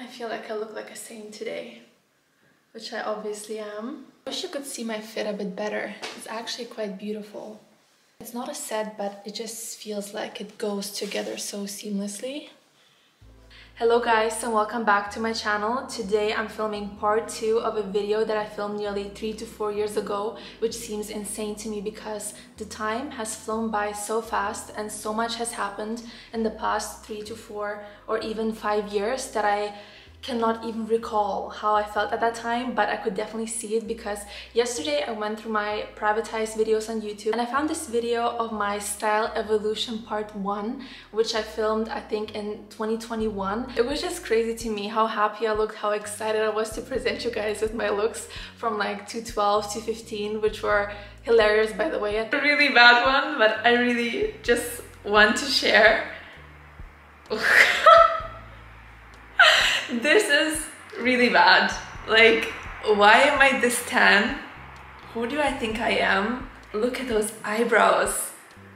I feel like I look like a saint today, which I obviously am. I wish you could see my fit a bit better. It's actually quite beautiful. It's not a set, but it just feels like it goes together so seamlessly. Hello guys, and welcome back to my channel. Today I'm filming part 2 of a video that I filmed nearly 3 to 4 years ago, which seems insane to me because the time has flown by so fast and so much has happened in the past 3 to 4 or even 5 years that I cannot even recall how I felt at that time, but I could definitely see it because yesterday I went through my privatized videos on YouTube and I found this video of my style evolution part 1, which I filmed I think in 2021. It was just crazy to me how happy I looked, how excited I was to present you guys with my looks from like 2012 to 15, which were hilarious by the way. A really bad one, but I really just want to share. This is really bad. Like, why am I this tan? Who do I think I am? Look at those eyebrows.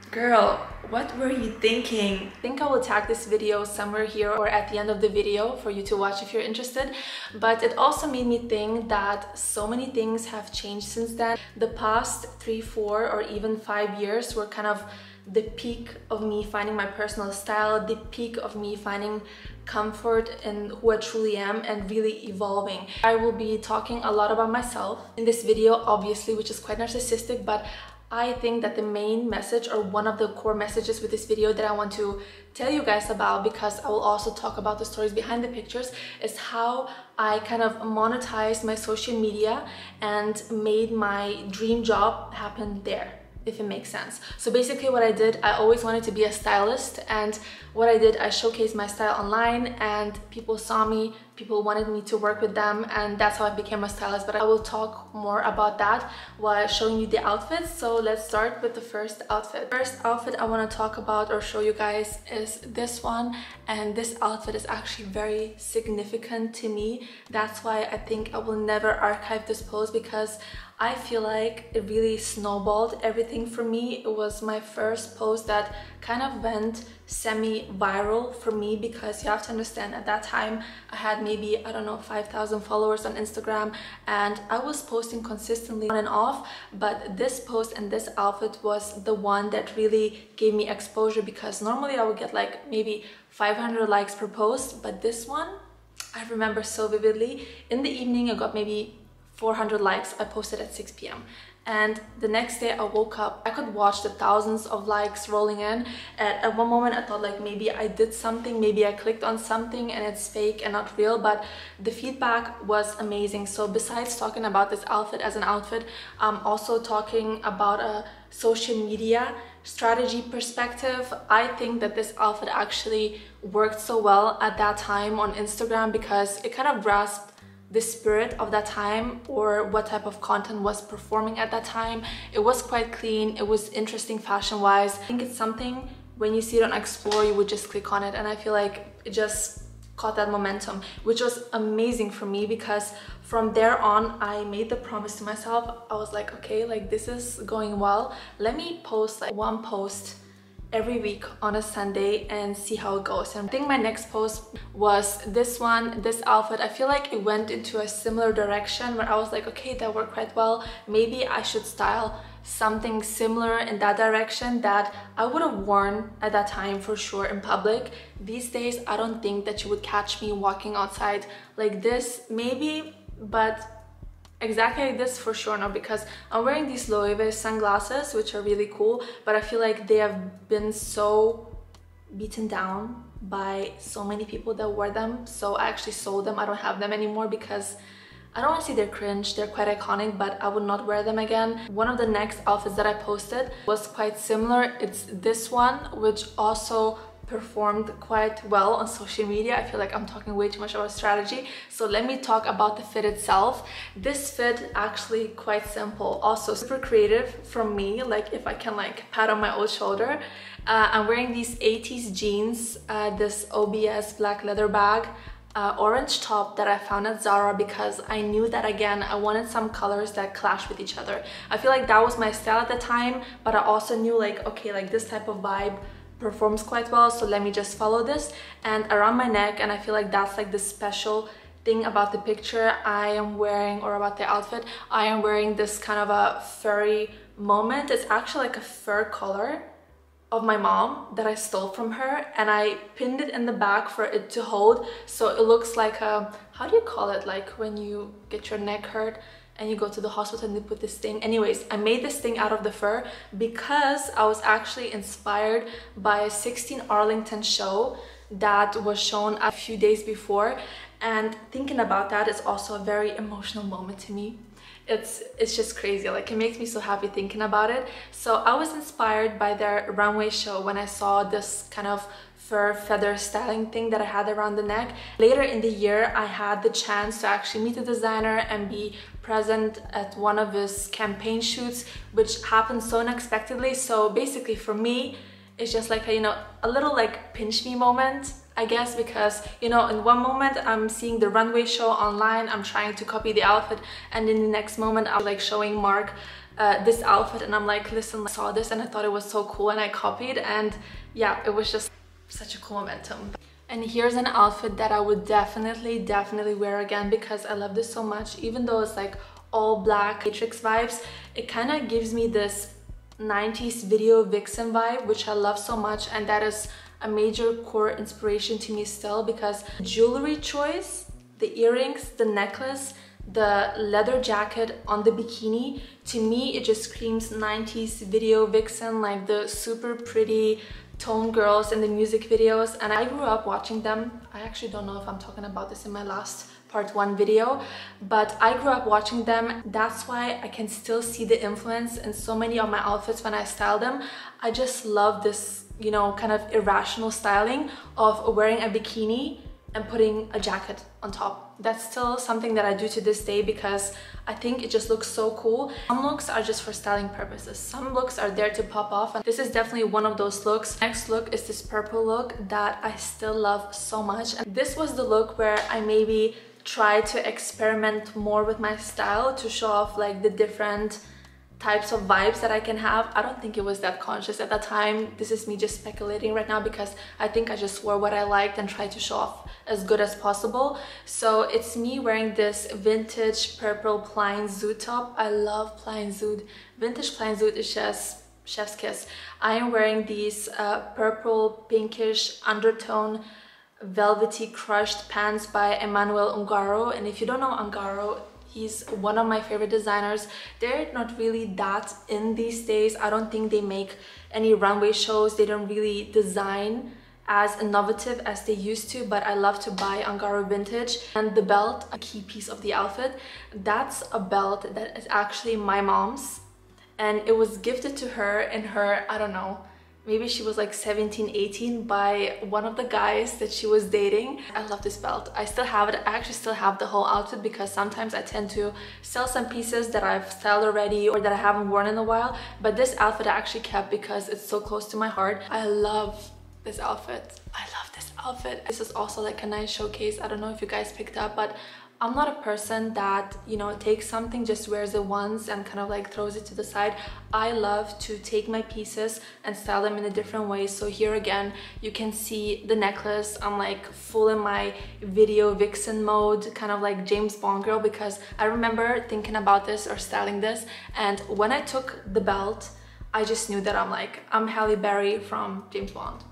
Girl, what were you thinking? I think I will tag this video somewhere here or at the end of the video for you to watch if you're interested. But it also made me think that so many things have changed since then. The past 3, 4 or even 5 years were kind of the peak of me finding my personal style, the peak of me finding comfort in who I truly am and really evolving. I will be talking a lot about myself in this video, obviously, which is quite narcissistic, but I think that the main message or one of the core messages with this video that I want to tell you guys about, because I will also talk about the stories behind the pictures, is how I kind of monetized my social media and made my dream job happen there, if it makes sense. So basically what I did, I always wanted to be a stylist, and what I did, I showcased my style online and people saw me, people wanted me to work with them, and that's how I became a stylist. But I will talk more about that while showing you the outfits. So let's start with the first outfit. First outfit I want to talk about or show you guys is this one, and this outfit is actually very significant to me. That's why I think I will never archive this pose, because I feel like it really snowballed everything for me. It was my first post that kind of went semi-viral for me, because you have to understand at that time I had maybe, I don't know, 5,000 followers on Instagram and I was posting consistently on and off, but this post and this outfit was the one that really gave me exposure, because normally I would get like maybe 500 likes per post, but this one I remember so vividly. In the evening I got maybe 400 likes. I posted at 6 p.m. and the next day I woke up, I could watch the thousands of likes rolling in, and at one moment I thought like maybe I did something, maybe I clicked on something and it's fake and not real, but the feedback was amazing. So besides talking about this outfit as an outfit, I'm also talking about a social media strategy perspective. I think that this outfit actually worked so well at that time on Instagram because it kind of grasped the spirit of that time, or what type of content was performing at that time. It was quite clean, it was interesting fashion wise. I think it's something when you see it on Explore you would just click on it, and I feel like it just caught that momentum, which was amazing for me, because from there on I made the promise to myself. I was like, okay, like this is going well, let me post like one post every week on a Sunday and see how it goes. And I think my next post was this one, this outfit. I feel like it went into a similar direction where I was like, okay, that worked quite well, maybe I should style something similar in that direction that I would have worn at that time for sure in public. These days I don't think that you would catch me walking outside like this, maybe, but exactly like this for sure no, because I'm wearing these Louis Vuitton sunglasses, which are really cool, but I feel like they have been so beaten down by so many people that wear them, so I actually sold them. I don't have them anymore because I don't want to say they're cringe, they're quite iconic, but I would not wear them again. One of the next outfits that I posted was quite similar. It's this one, which also performed quite well on social media. I feel like I'm talking way too much about strategy, so let me talk about the fit itself. This fit actually quite simple, also super creative from me, like if I can like pat on my old shoulder. I'm wearing these 80s jeans, this OBS black leather bag, orange top that I found at Zara, because I knew that again I wanted some colors that clash with each other. I feel like that was my style at the time, but I also knew like, okay, like this type of vibe performs quite well, so let me just follow this. And around my neck, and I feel like that's like the special thing about the picture I am wearing, or about the outfit, I am wearing this kind of a furry moment. It's actually like a fur collar of my mom that I stole from her, and I pinned it in the back for it to hold, so it looks like a, how do you call it, like when you get your neck hurt and you go to the hospital and they put this thing. Anyways, I made this thing out of the fur because I was actually inspired by a 16 Arlington show that was shown a few days before, and thinking about that is also a very emotional moment to me. It's just crazy, like it makes me so happy thinking about it. So I was inspired by their runway show when I saw this kind of fur feather styling thing that I had around the neck. Later in the year, I had the chance to actually meet the designer and be present at one of his campaign shoots, which happened so unexpectedly. So basically for me, it's just like a, you know, a little like pinch me moment, I guess, because, you know, in one moment I'm seeing the runway show online, I'm trying to copy the outfit, and in the next moment I'm like showing Mark this outfit, and I'm like, listen, I saw this and I thought it was so cool and I copied, and yeah, it was just such a cool momentum. And here's an outfit that I would definitely wear again because I love this so much. Even though it's like all black Matrix vibes, it kind of gives me this 90s video vixen vibe, which I love so much, and that is a major core inspiration to me still, because jewelry choice, the earrings, the necklace, the leather jacket on the bikini, to me it just screams 90s video vixen, like the super pretty tone girls in the music videos. And I grew up watching them. I actually don't know if I'm talking about this in my last part 1 video, but I grew up watching them. That's why I can still see the influence in so many of my outfits when I style them. I just love this, you know, kind of irrational styling of wearing a bikini and putting a jacket on top. That's still something that I do to this day because I think it just looks so cool. Some looks are just for styling purposes. Some looks are there to pop off, and this is definitely one of those looks. Next look is this purple look that I still love so much. And this was the look where I maybe tried to experiment more with my style to show off like the different types of vibes that I can have. I don't think it was that conscious at that time. This is me just speculating right now because I think I just wore what I liked and tried to show off as good as possible. So it's me wearing this vintage purple plain zoot top. I love plain zoot. Vintage plain zoot is just chef's kiss. I am wearing these purple pinkish undertone velvety crushed pants by Emmanuel Ungaro, and if you don't know Ungaro, he's one of my favorite designers. They're not really that in these days. I don't think they make any runway shows. They don't really design as innovative as they used to, but I love to buy Ungaro vintage. And the belt, a key piece of the outfit, that's a belt that is actually my mom's, and it was gifted to her in her, I don't know, maybe she was like 17, 18 by one of the guys that she was dating. I love this belt. I still have it. I actually still have the whole outfit because sometimes I tend to sell some pieces that I've styled already or that I haven't worn in a while. But this outfit I actually kept because it's so close to my heart. I love this outfit. I love this outfit. This is also like a nice showcase. I don't know if you guys picked up, but I'm not a person that, you know, takes something, just wears it once and kind of like throws it to the side. I love to take my pieces and style them in a different way. So here again, you can see the necklace. I'm like full in my video vixen mode, kind of like James Bond girl, because I remember thinking about this or styling this. And when I took the belt, I just knew that I'm Halle Berry from James Bond.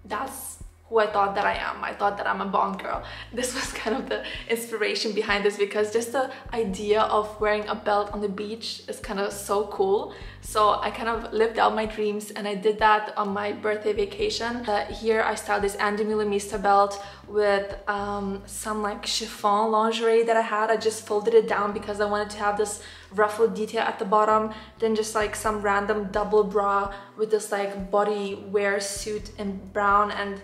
That's who I thought that I am. I thought that I'm a Bond girl. This was kind of the inspiration behind this, because just the idea of wearing a belt on the beach is kind of so cool. So I kind of lived out my dreams, and I did that on my birthday vacation. Here I styled this Andy Millamista belt with some like chiffon lingerie that I had. I just folded it down because I wanted to have this ruffled detail at the bottom, then just like some random double bra with this like body wear suit in brown, and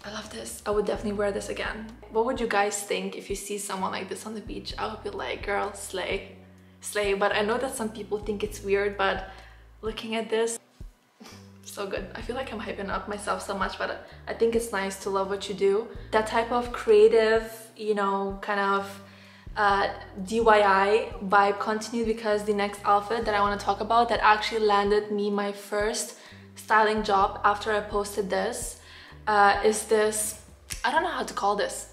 I love this. I would definitely wear this again. What would you guys think if you see someone like this on the beach? I would be like, girl, slay, slay. But I know that some people think it's weird, but looking at this, so good. I feel like I'm hyping up myself so much, but I think it's nice to love what you do. That type of creative, you know, kind of DIY vibe continued, because the next outfit that I want to talk about that actually landed me my first styling job after I posted this is this, I don't know how to call this.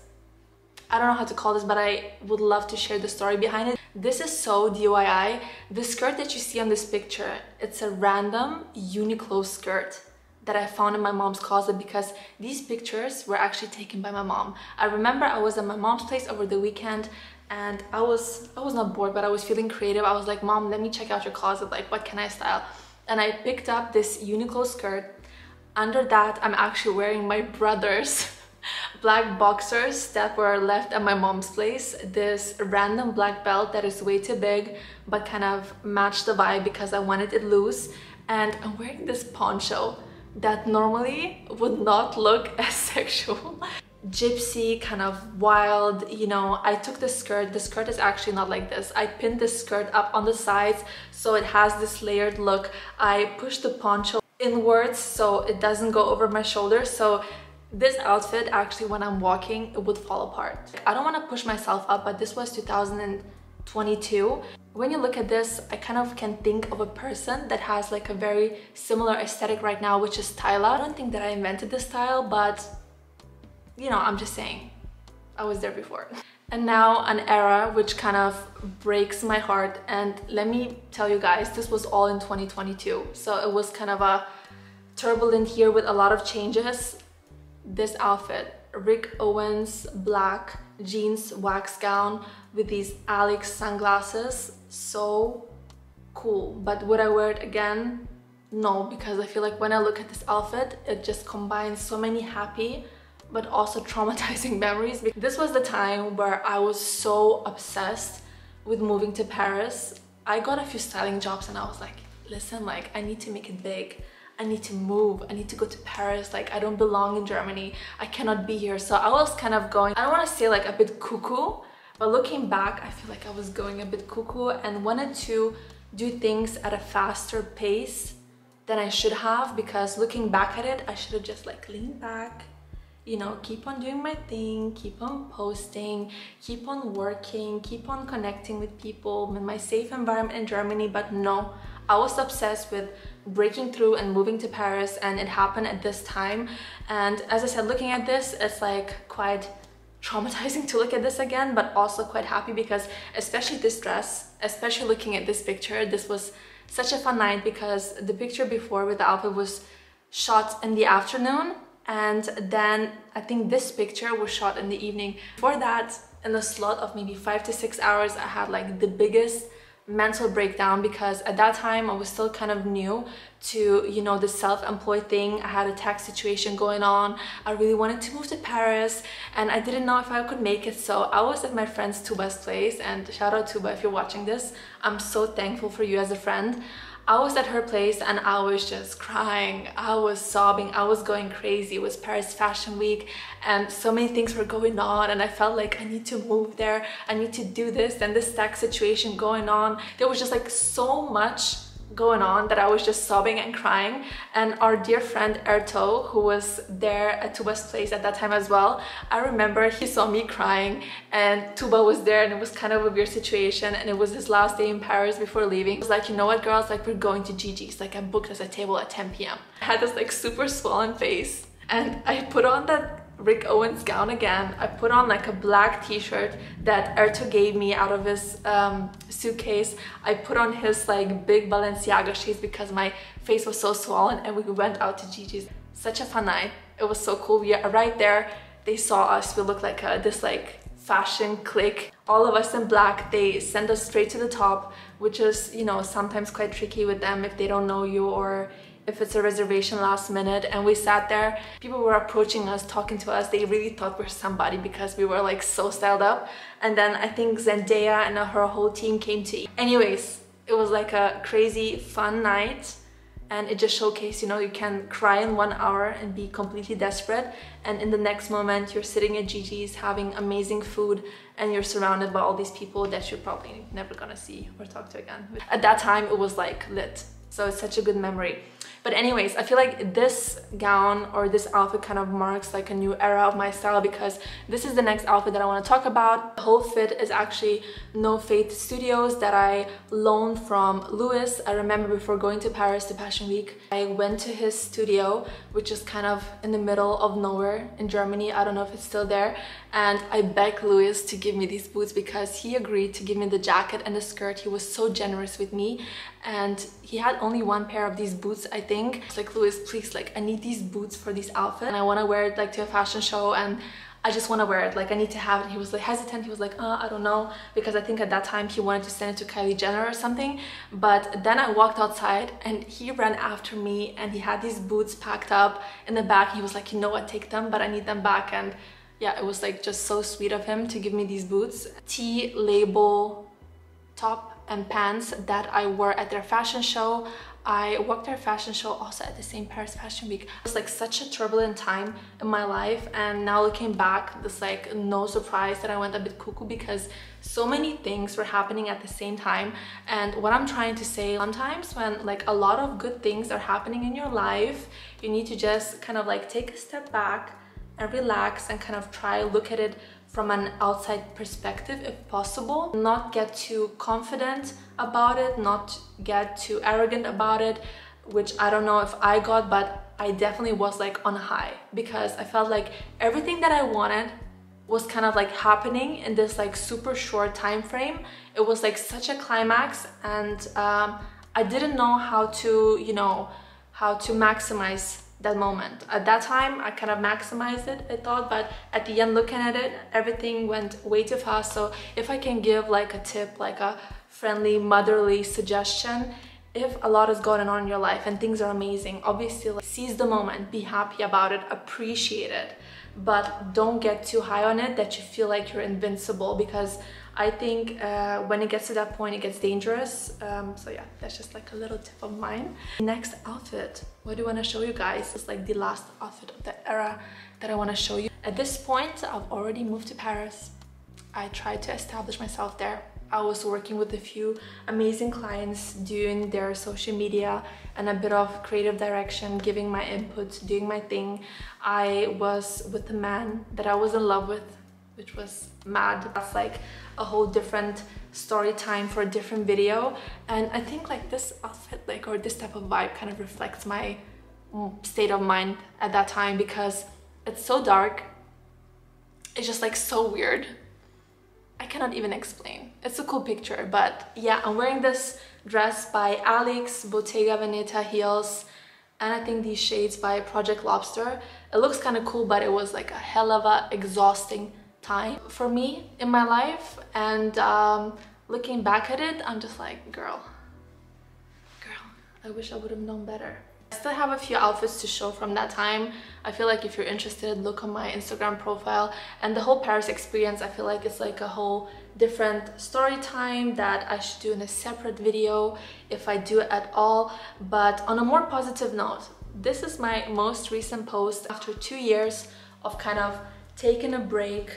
But I would love to share the story behind it. This is so DIY. The skirt that you see on this picture, it's a random Uniqlo skirt that I found in my mom's closet because these pictures were actually taken by my mom. I remember I was at my mom's place over the weekend and I was not bored, but I was feeling creative. I was like, Mom, let me check out your closet, like what can I style? And I picked up this Uniqlo skirt. Under that, I'm actually wearing my brother's black boxers that were left at my mom's place, this random black belt that is way too big but kind of matched the vibe because I wanted it loose, and I'm wearing this poncho that normally would not look as sexual. Gypsy, kind of wild, you know. I took the skirt is actually not like this. I pinned the skirt up on the sides so it has this layered look. I pushed the poncho inwards so it doesn't go over my shoulders, so this outfit actually when I'm walking it would fall apart. I don't want to push myself up, but this was 2022. When you look at this, I kind of can think of a person that has like a very similar aesthetic right now, which is Tyla. I don't think that I invented this style, but you know, I'm just saying I was there before. And now an era which kind of breaks my heart, and let me tell you guys, this was all in 2022, so it was kind of a turbulent year with a lot of changes. This outfit, Rick Owens black jeans wax gown with these Alex sunglasses, so cool. But would I wear it again? No, because I feel like when I look at this outfit, it just combines so many happy but also traumatizing memories. This was the time where I was so obsessed with moving to Paris. I got a few styling jobs and I was like, listen, like I need to make it big. I need to move. I need to go to Paris. Like I don't belong in Germany. I cannot be here. So I was kind of going, I don't want to say like a bit cuckoo, but looking back, I feel like I was going a bit cuckoo and wanted to do things at a faster pace than I should have, because looking back at it, I should have just like leaned back, you know, keep on doing my thing, keep on posting, keep on working, keep on connecting with people in my safe environment in Germany. But no, I was obsessed with breaking through and moving to Paris, and it happened at this time. And as I said, looking at this, it's like quite traumatizing to look at this again, but also quite happy because especially this dress, especially looking at this picture, this was such a fun night because the picture before with the outfit was shot in the afternoon, and then I think this picture was shot in the evening. Before that, in a slot of maybe 5 to 6 hours, I had like the biggest mental breakdown because at that time I was still kind of new to, you know, the self-employed thing. I had a tax situation going on. I really wanted to move to Paris and I didn't know if I could make it. So I was at my friend's Tuba's place, and shout out Tuba if you're watching this. I'm so thankful for you as a friend. I was at her place and I was just crying, I was sobbing, I was going crazy. It was Paris Fashion Week and so many things were going on, and I felt like I need to move there, I need to do this, and this tax situation going on. There was just like so much going on that I was just sobbing and crying. And our dear friend Erto, who was there at Tuba's place at that time as well, I remember he saw me crying and Tuba was there, and it was kind of a weird situation, and it was his last day in Paris before leaving. He was like, you know what girls, like we're going to Gigi's, like I booked us a table at 10 p.m. I had this like super swollen face and I put on that Rick Owens gown again. I put on like a black t-shirt that Erto gave me out of his suitcase. I put on his like big Balenciaga shades because my face was so swollen, and we went out to Gigi's. Such a fun night. It was so cool. We are right there. They saw us. We looked like this like fashion clique. All of us in black. They sent us straight to the top, which is, you know, sometimes quite tricky with them if they don't know you or if it's a reservation last minute. And we sat there, people were approaching us, talking to us. They really thought we're somebody because we were like so styled up. And then I think Zendaya and her whole team came to eat. Anyways, it was like a crazy fun night, and it just showcased, you know, you can cry in 1 hour and be completely desperate, and in the next moment you're sitting at Gigi's having amazing food and you're surrounded by all these people that you're probably never gonna see or talk to again. At that time it was like lit, so it's such a good memory. But anyways, I feel like this gown or this outfit kind of marks like a new era of my style, because this is the next outfit that I want to talk about. The whole fit is actually No Faith Studios that I loaned from Louis. I remember before going to Paris to Fashion Week, I went to his studio, which is kind of in the middle of nowhere in Germany. I don't know if it's still there. And I begged Louis to give me these boots because he agreed to give me the jacket and the skirt. He was so generous with me, and he had only one pair of these boots, I think. I was like, Louis, please, like, I need these boots for this outfit and I want to wear it like to a fashion show, and I just want to wear it, like I need to have it. He was like hesitant. He was like, I don't know, because I think at that time he wanted to send it to Kylie Jenner or something. But then I walked outside and he ran after me, and he had these boots packed up in the back. He was like, you know what, take them, but I need them back. And yeah, it was like just so sweet of him to give me these boots. T-label top and pants that I wore at their fashion show. I worked their fashion show also at the same Paris Fashion Week. It was like such a turbulent time in my life, and now looking back, it's like no surprise that I went a bit cuckoo because so many things were happening at the same time. And what I'm trying to say, sometimes when like a lot of good things are happening in your life, you need to just kind of like take a step back and relax and kind of try look at it from an outside perspective if possible. Not get too confident about it, not get too arrogant about it, which I don't know if I got, but I definitely was like on a high because I felt like everything that I wanted was kind of like happening in this like super short time frame. It was like such a climax, and I didn't know how to, you know, how to maximize that moment. At that time, I kind of maximized it, I thought, but at the end, looking at it, everything went way too fast. So if I can give like a tip, like a friendly, motherly suggestion, if a lot is going on in your life and things are amazing, obviously like, seize the moment, be happy about it, appreciate it, but don't get too high on it that you feel like you're invincible, because I think when it gets to that point, it gets dangerous. So yeah, that's just like a little tip of mine. Next outfit, what do I want to show you guys? It's like the last outfit of the era that I want to show you. At this point, I've already moved to Paris. I tried to establish myself there. I was working with a few amazing clients, doing their social media and a bit of creative direction, giving my input, doing my thing. I was with a man that I was in love with, which was mad. That's like a whole different story time for a different video. And I think like this outfit, like, or this type of vibe kind of reflects my state of mind at that time, because it's so dark. It's just like so weird. I cannot even explain. It's a cool picture, but yeah, I'm wearing this dress by Alex, Bottega Veneta heels, and I think these shades by Project Lobster. It looks kind of cool, but it was like a hell of a exhausting time for me in my life. And looking back at it, I'm just like, girl, I wish I would have known better. I still have a few outfits to show from that time. I feel like if you're interested, look on my Instagram profile. And the whole Paris experience, I feel like it's like a whole different story time that I should do in a separate video if I do it at all. But on a more positive note, this is my most recent post after 2 years of kind of taking a break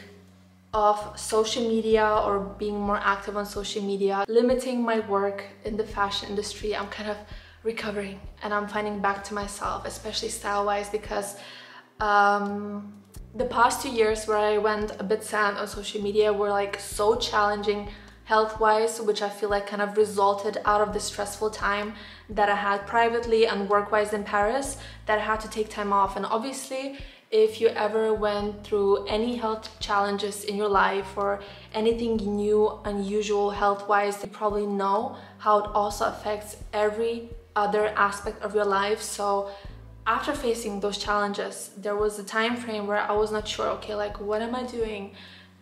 of social media or being more active on social media, limiting my work in the fashion industry. I'm kind of recovering and I'm finding back to myself, especially style-wise, because the past 2 years where I went a bit sad on social media were like so challenging health-wise, which I feel like kind of resulted out of the stressful time that I had privately and work-wise in Paris, that I had to take time off. And obviously, if you ever went through any health challenges in your life or anything new, unusual health-wise, you probably know how it also affects every other aspect of your life. So after facing those challenges, there was a time frame where I was not sure, okay, like what am I doing?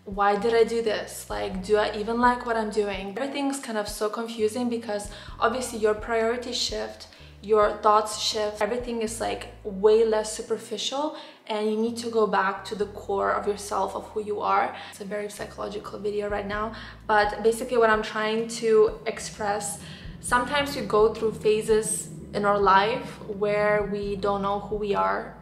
Why did I do this? Like, do I even like what I'm doing? Everything's kind of so confusing because obviously your priorities shift, your thoughts shift, everything is like way less superficial, and you need to go back to the core of yourself, of who you are. It's a very psychological video right now, but basically what I'm trying to express, sometimes we go through phases in our life where we don't know who we are,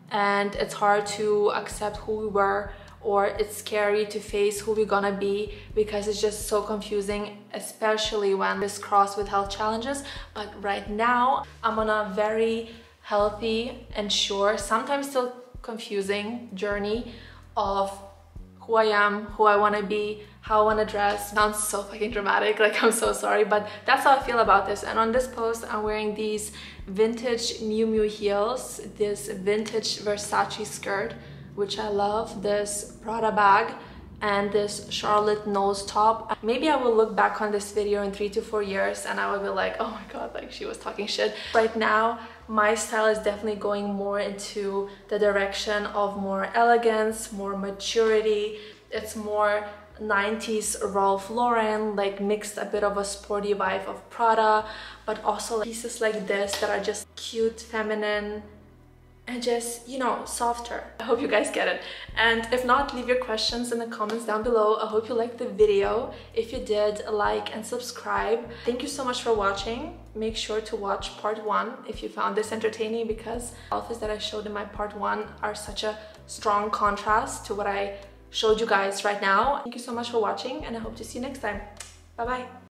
and it's hard to accept who we were or it's scary to face who we're gonna be because it's just so confusing, especially when it's crossed with health challenges. But right now I'm on a very healthy and sure, sometimes still confusing journey of who I am, who I want to be, how I want to dress. Sounds so fucking dramatic, like I'm so sorry, but that's how I feel about this. And on this post I'm wearing these vintage Miu Miu heels, this vintage Versace skirt, which I love, this Prada bag, and this Charlotte nose top. Maybe I will look back on this video in 3 to 4 years and I will be like, oh my god, like she was talking shit. Right now my style is definitely going more into the direction of more elegance, more maturity. It's more 90s Ralph Lauren, like mixed a bit of a sporty vibe of Prada, but also pieces like this that are just cute, feminine, and just, you know, softer. I hope you guys get it. And if not, leave your questions in the comments down below. I hope you liked the video. If you did, like and subscribe. Thank you so much for watching. Make sure to watch part 1 if you found this entertaining, because the outfits that I showed in my part 1 are such a strong contrast to what I showed you guys right now. Thank you so much for watching and I hope to see you next time. Bye bye.